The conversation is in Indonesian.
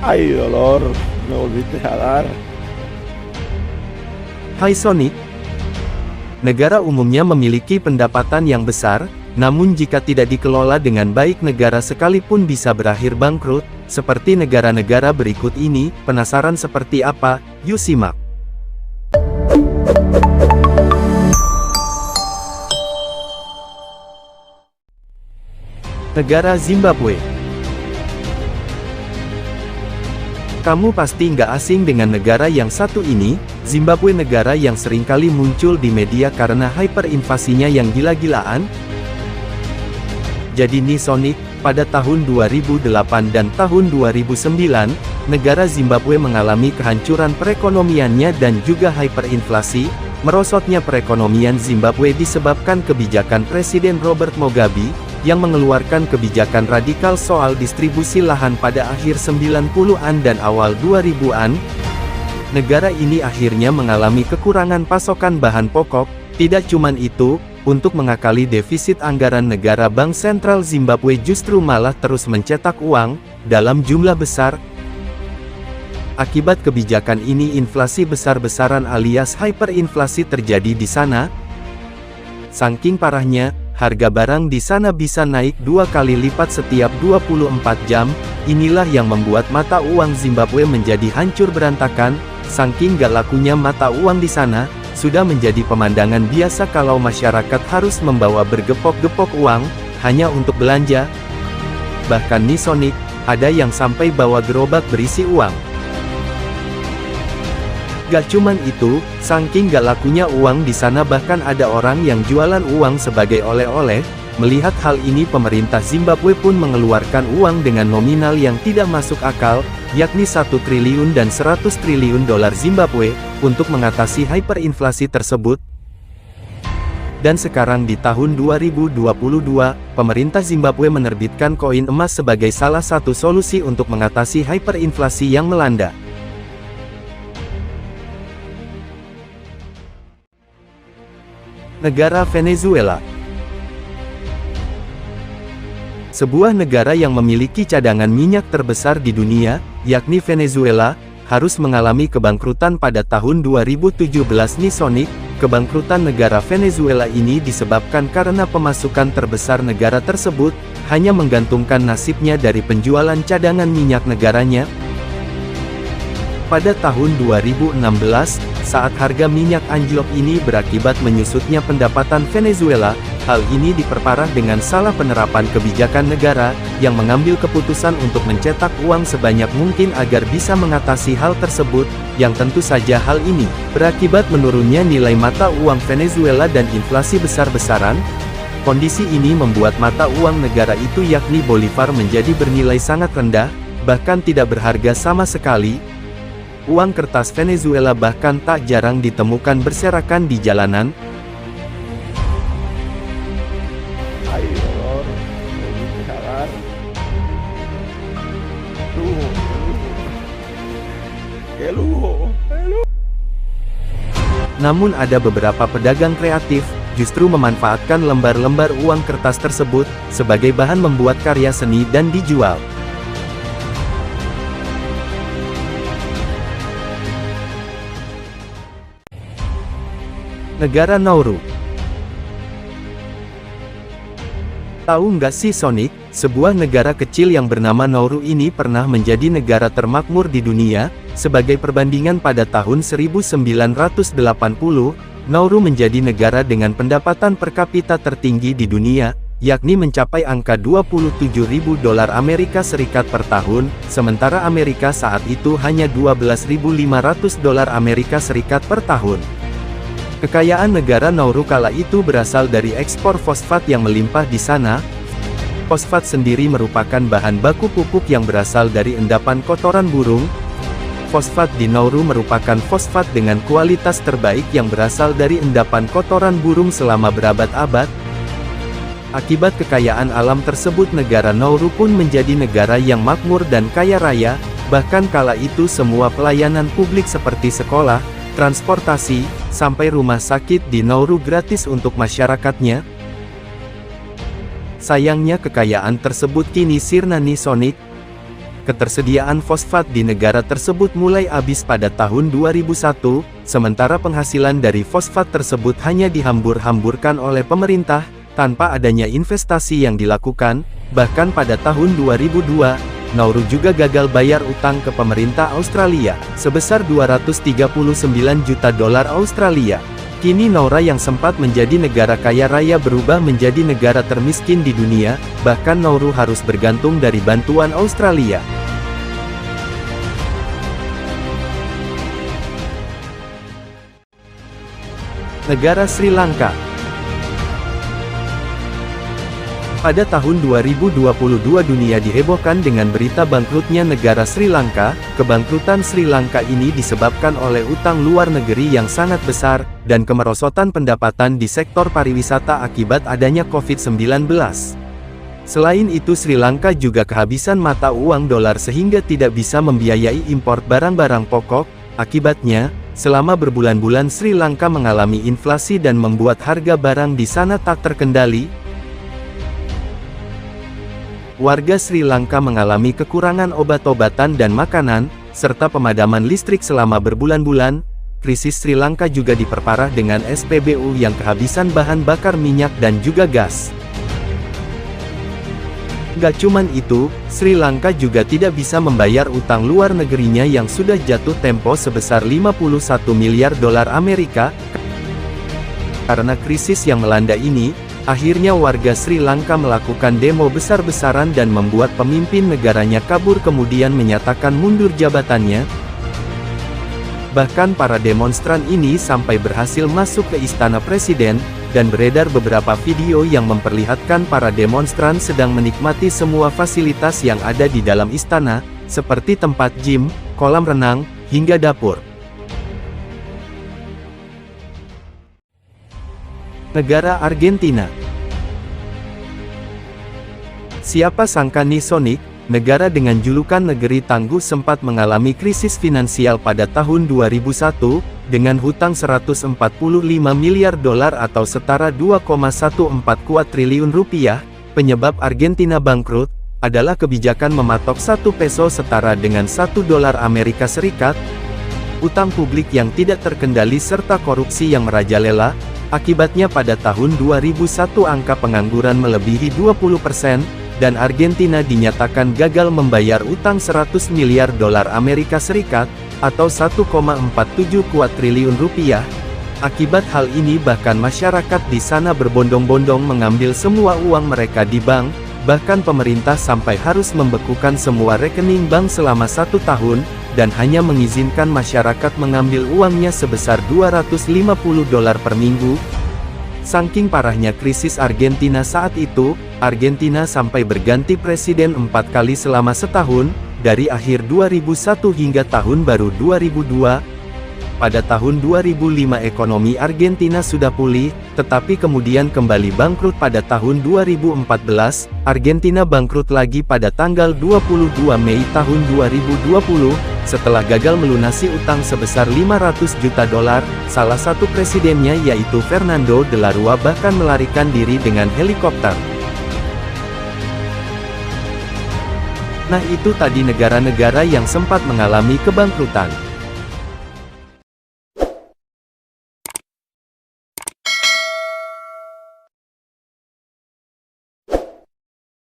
Ay, dolor, me volviste a dar. Hai Sonic. Negara umumnya memiliki pendapatan yang besar, namun jika tidak dikelola dengan baik negara sekalipun bisa berakhir bangkrut, seperti negara-negara berikut ini. Penasaran seperti apa? Yuk simak. Negara Zimbabwe. Kamu pasti nggak asing dengan negara yang satu ini. Zimbabwe, negara yang seringkali muncul di media karena hyperinflasinya yang gila-gilaan. Jadi nih Sonic, pada tahun 2008 dan tahun 2009, negara Zimbabwe mengalami kehancuran perekonomiannya dan juga hyperinflasi. Merosotnya perekonomian Zimbabwe disebabkan kebijakan Presiden Robert Mugabe, yang mengeluarkan kebijakan radikal soal distribusi lahan pada akhir 90-an dan awal 2000-an. Negara ini akhirnya mengalami kekurangan pasokan bahan pokok. Tidak cuman itu, untuk mengakali defisit anggaran negara, Bank Sentral Zimbabwe justru malah terus mencetak uang dalam jumlah besar. Akibat kebijakan ini, inflasi besar-besaran alias hyperinflasi terjadi di sana. Saking parahnya, harga barang di sana bisa naik 2 kali lipat setiap 24 jam. Inilah yang membuat mata uang Zimbabwe menjadi hancur berantakan. Saking gak lakunya mata uang di sana, sudah menjadi pemandangan biasa kalau masyarakat harus membawa bergepok-gepok uang, hanya untuk belanja. Bahkan nih Sonic, ada yang sampai bawa gerobak berisi uang. Gak cuman itu, saking gak lakunya uang di sana bahkan ada orang yang jualan uang sebagai oleh-oleh. Melihat hal ini, pemerintah Zimbabwe pun mengeluarkan uang dengan nominal yang tidak masuk akal, yakni 1 triliun dan 100 triliun dolar Zimbabwe, untuk mengatasi hyperinflasi tersebut. Dan sekarang di tahun 2022, pemerintah Zimbabwe menerbitkan koin emas sebagai salah satu solusi untuk mengatasi hyperinflasi yang melanda. Negara Venezuela. Sebuah negara yang memiliki cadangan minyak terbesar di dunia, yakni Venezuela, harus mengalami kebangkrutan pada tahun 2017 nih Sonic. Kebangkrutan negara Venezuela ini disebabkan karena pemasukan terbesar negara tersebut hanya menggantungkan nasibnya dari penjualan cadangan minyak negaranya. Pada tahun 2016, saat harga minyak anjlok ini berakibat menyusutnya pendapatan Venezuela. Hal ini diperparah dengan salah penerapan kebijakan negara, yang mengambil keputusan untuk mencetak uang sebanyak mungkin agar bisa mengatasi hal tersebut, yang tentu saja hal ini berakibat menurunnya nilai mata uang Venezuela dan inflasi besar-besaran. Kondisi ini membuat mata uang negara itu yakni Bolivar menjadi bernilai sangat rendah, bahkan tidak berharga sama sekali. Uang kertas Venezuela bahkan tak jarang ditemukan berserakan di jalanan. Ay, dolor, me volviste a dar. Lujo, qué lujo, qué lujo. Namun ada beberapa pedagang kreatif, justru memanfaatkan lembar-lembar uang kertas tersebut, sebagai bahan membuat karya seni dan dijual. Negara Nauru. Tahu nggak sih Sonic, sebuah negara kecil yang bernama Nauru ini pernah menjadi negara termakmur di dunia. Sebagai perbandingan, pada tahun 1980, Nauru menjadi negara dengan pendapatan per kapita tertinggi di dunia, yakni mencapai angka 27.000 dolar Amerika Serikat per tahun, sementara Amerika saat itu hanya 12.500 dolar Amerika Serikat per tahun. Kekayaan negara Nauru kala itu berasal dari ekspor fosfat yang melimpah di sana. Fosfat sendiri merupakan bahan baku pupuk yang berasal dari endapan kotoran burung. Fosfat di Nauru merupakan fosfat dengan kualitas terbaik yang berasal dari endapan kotoran burung selama berabad-abad. Akibat kekayaan alam tersebut, negara Nauru pun menjadi negara yang makmur dan kaya raya. Bahkan kala itu semua pelayanan publik seperti sekolah, transportasi, sampai rumah sakit di Nauru gratis untuk masyarakatnya. Sayangnya kekayaan tersebut kini sirna nih Sonic. ketersediaan fosfat di negara tersebut mulai habis pada tahun 2001, sementara penghasilan dari fosfat tersebut hanya dihambur-hamburkan oleh pemerintah, tanpa adanya investasi yang dilakukan. Bahkan pada tahun 2002, Nauru juga gagal bayar utang ke pemerintah Australia, sebesar 239 juta dolar Australia. Kini Nauru yang sempat menjadi negara kaya raya berubah menjadi negara termiskin di dunia, bahkan Nauru harus bergantung dari bantuan Australia. Negara Sri Lanka. Pada tahun 2022 dunia dihebohkan dengan berita bangkrutnya negara Sri Lanka. Kebangkrutan Sri Lanka ini disebabkan oleh utang luar negeri yang sangat besar, dan kemerosotan pendapatan di sektor pariwisata akibat adanya COVID-19. Selain itu Sri Lanka juga kehabisan mata uang dolar sehingga tidak bisa membiayai impor barang-barang pokok. Akibatnya, selama berbulan-bulan Sri Lanka mengalami inflasi dan membuat harga barang di sana tak terkendali. Warga Sri Lanka mengalami kekurangan obat-obatan dan makanan, serta pemadaman listrik selama berbulan-bulan. Krisis Sri Lanka juga diperparah dengan SPBU yang kehabisan bahan bakar minyak dan juga gas. Gak cuman itu, Sri Lanka juga tidak bisa membayar utang luar negerinya yang sudah jatuh tempo sebesar 51 miliar dolar Amerika. Karena krisis yang melanda ini, akhirnya warga Sri Lanka melakukan demo besar-besaran dan membuat pemimpin negaranya kabur kemudian menyatakan mundur jabatannya. Bahkan para demonstran ini sampai berhasil masuk ke istana presiden, dan beredar beberapa video yang memperlihatkan para demonstran sedang menikmati semua fasilitas yang ada di dalam istana, seperti tempat gym, kolam renang, hingga dapur. Negara Argentina. Siapa sangka nih Sonic, negara dengan julukan negeri tangguh sempat mengalami krisis finansial pada tahun 2001, dengan hutang 145 miliar dolar atau setara 2,14 triliun rupiah. Penyebab Argentina bangkrut adalah kebijakan mematok 1 peso setara dengan 1 dolar Amerika Serikat, utang publik yang tidak terkendali serta korupsi yang merajalela. Akibatnya pada tahun 2001 angka pengangguran melebihi 20%, dan Argentina dinyatakan gagal membayar utang 100 miliar dolar Amerika Serikat, atau 1,47 triliun rupiah. Akibat hal ini bahkan masyarakat di sana berbondong-bondong mengambil semua uang mereka di bank, bahkan pemerintah sampai harus membekukan semua rekening bank selama 1 tahun, dan hanya mengizinkan masyarakat mengambil uangnya sebesar 250 dolar per minggu. Saking parahnya krisis Argentina saat itu, Argentina sampai berganti presiden 4 kali selama setahun, dari akhir 2001 hingga tahun baru 2002. Pada tahun 2005 ekonomi Argentina sudah pulih, tetapi kemudian kembali bangkrut pada tahun 2014. Argentina bangkrut lagi pada tanggal 22 Mei tahun 2020, setelah gagal melunasi utang sebesar 500 juta dolar. Salah satu presidennya yaitu Fernando de la Rúa bahkan melarikan diri dengan helikopter. Nah itu tadi negara-negara yang sempat mengalami kebangkrutan.